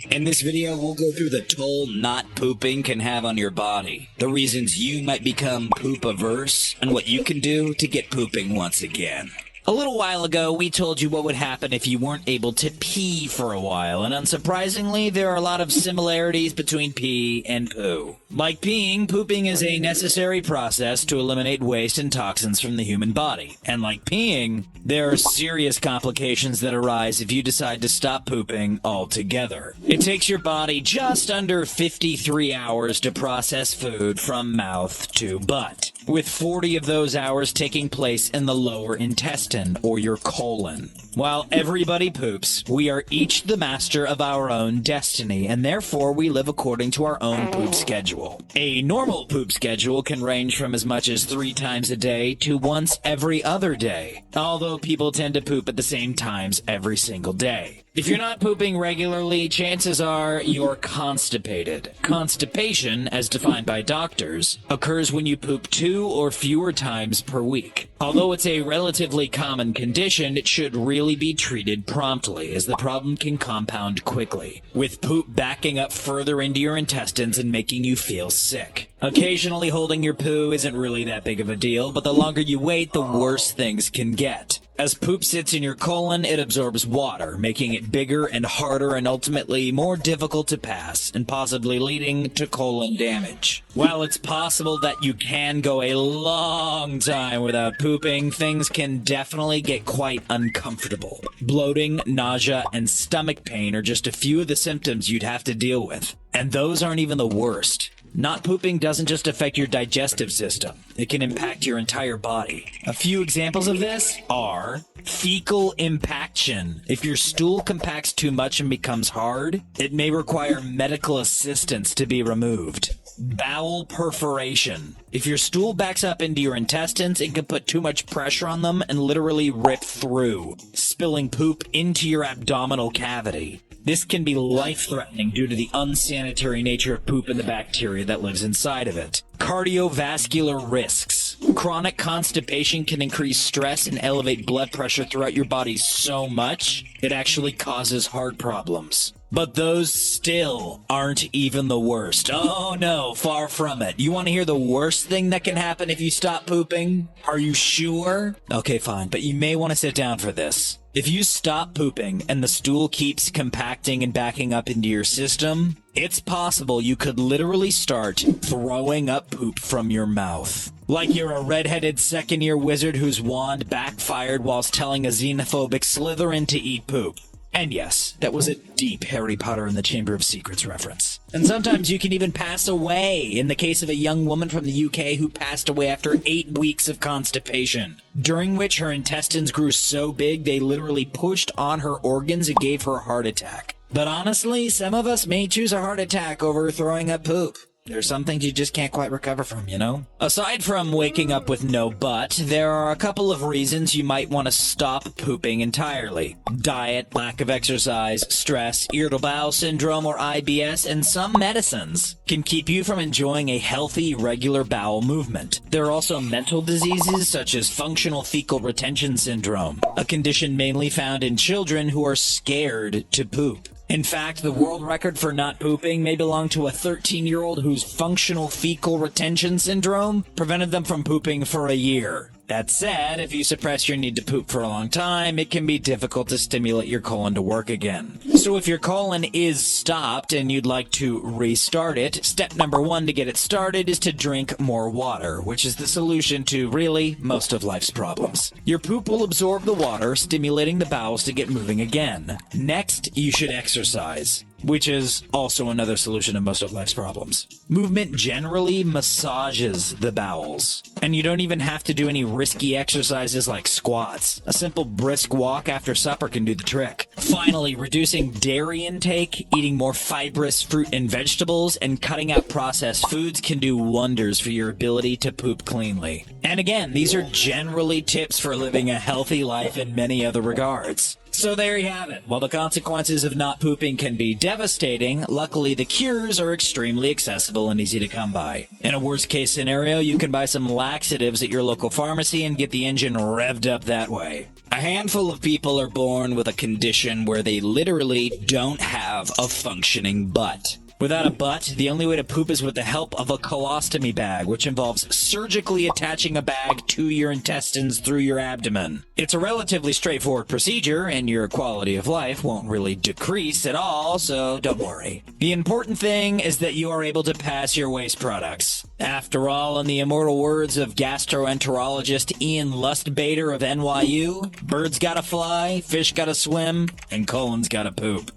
In this video, we'll go through the toll not pooping can have on your body, the reasons you might become poop-averse, and what you can do to get pooping once again. A little while ago, we told you what would happen if you weren't able to pee for a while, and unsurprisingly, there are a lot of similarities between pee and poo. Like peeing, pooping is a necessary process to eliminate waste and toxins from the human body. And like peeing, there are serious complications that arise if you decide to stop pooping altogether. It takes your body just under 53 hours to process food from mouth to butt, with 40 of those hours taking place in the lower intestine, or your colon. While everybody poops, we are each the master of our own destiny, and therefore we live according to our own poop schedule. A normal poop schedule can range from as much as 3 times a day to once every other day, although people tend to poop at the same times every single day. If you're not pooping regularly, chances are you're constipated. Constipation, as defined by doctors, occurs when you poop 2 or fewer times per week. Although it's a relatively common condition, it should really be treated promptly, as the problem can compound quickly, with poop backing up further into your intestines and making you feel sick. Occasionally holding your poo isn't really that big of a deal, but the longer you wait, the worse things can get. As poop sits in your colon, it absorbs water, making it bigger and harder and ultimately more difficult to pass, and possibly leading to colon damage. While it's possible that you can go a long time without pooping, things can definitely get quite uncomfortable. Bloating, nausea, and stomach pain are just a few of the symptoms you'd have to deal with. And those aren't even the worst. Not pooping doesn't just affect your digestive system. It can impact your entire body. A few examples of this are fecal impaction. If your stool compacts too much and becomes hard, it may require medical assistance to be removed. Bowel perforation. If your stool backs up into your intestines, it can put too much pressure on them and literally rip through, spilling poop into your abdominal cavity. This can be life-threatening due to the unsanitary nature of poop and the bacteria that lives inside of it. Cardiovascular risks. Chronic constipation can increase stress and elevate blood pressure throughout your body so much, it actually causes heart problems. But those still aren't even the worst. Oh no, far from it. You want to hear the worst thing that can happen if you stop pooping? Are you sure? Okay, fine, but you may want to sit down for this. If you stop pooping and the stool keeps compacting and backing up into your system, it's possible you could literally start throwing up poop from your mouth. Like you're a redheaded second-year wizard whose wand backfired whilst telling a xenophobic Slytherin to eat poop. And yes, that was a deep Harry Potter and the Chamber of Secrets reference. And sometimes you can even pass away, in the case of a young woman from the UK who passed away after 8 weeks of constipation, during which her intestines grew so big they literally pushed on her organs and gave her a heart attack. But honestly, some of us may choose a heart attack over throwing up poop. There's some things you just can't quite recover from, you know? Aside from waking up with no butt, there are a couple of reasons you might want to stop pooping entirely. Diet, lack of exercise, stress, irritable bowel syndrome or IBS, and some medicines can keep you from enjoying a healthy, regular bowel movement. There are also mental diseases such as functional fecal retention syndrome, a condition mainly found in children who are scared to poop. In fact, the world record for not pooping may belong to a 13-year-old whose functional fecal retention syndrome prevented them from pooping for a year. That said, if you suppress your need to poop for a long time, it can be difficult to stimulate your colon to work again. So if your colon is stopped and you'd like to restart it, step number 1 to get it started is to drink more water, which is the solution to, really, most of life's problems. Your poop will absorb the water, stimulating the bowels to get moving again. Next, you should exercise, which is also another solution to most of life's problems. Movement generally massages the bowels, and you don't even have to do any risky exercises like squats. A simple brisk walk after supper can do the trick. Finally, reducing dairy intake, eating more fibrous fruit and vegetables, and cutting out processed foods can do wonders for your ability to poop cleanly. And again, these are generally tips for living a healthy life in many other regards. So there you have it. While the consequences of not pooping can be devastating, luckily the cures are extremely accessible and easy to come by. In a worst case scenario, you can buy some laxatives at your local pharmacy and get the engine revved up that way. A handful of people are born with a condition where they literally don't have a functioning butt. Without a butt, the only way to poop is with the help of a colostomy bag, which involves surgically attaching a bag to your intestines through your abdomen. It's a relatively straightforward procedure, and your quality of life won't really decrease at all, so don't worry. The important thing is that you are able to pass your waste products. After all, in the immortal words of gastroenterologist Ian Lustbader of NYU, birds gotta fly, fish gotta swim, and colon's gotta poop.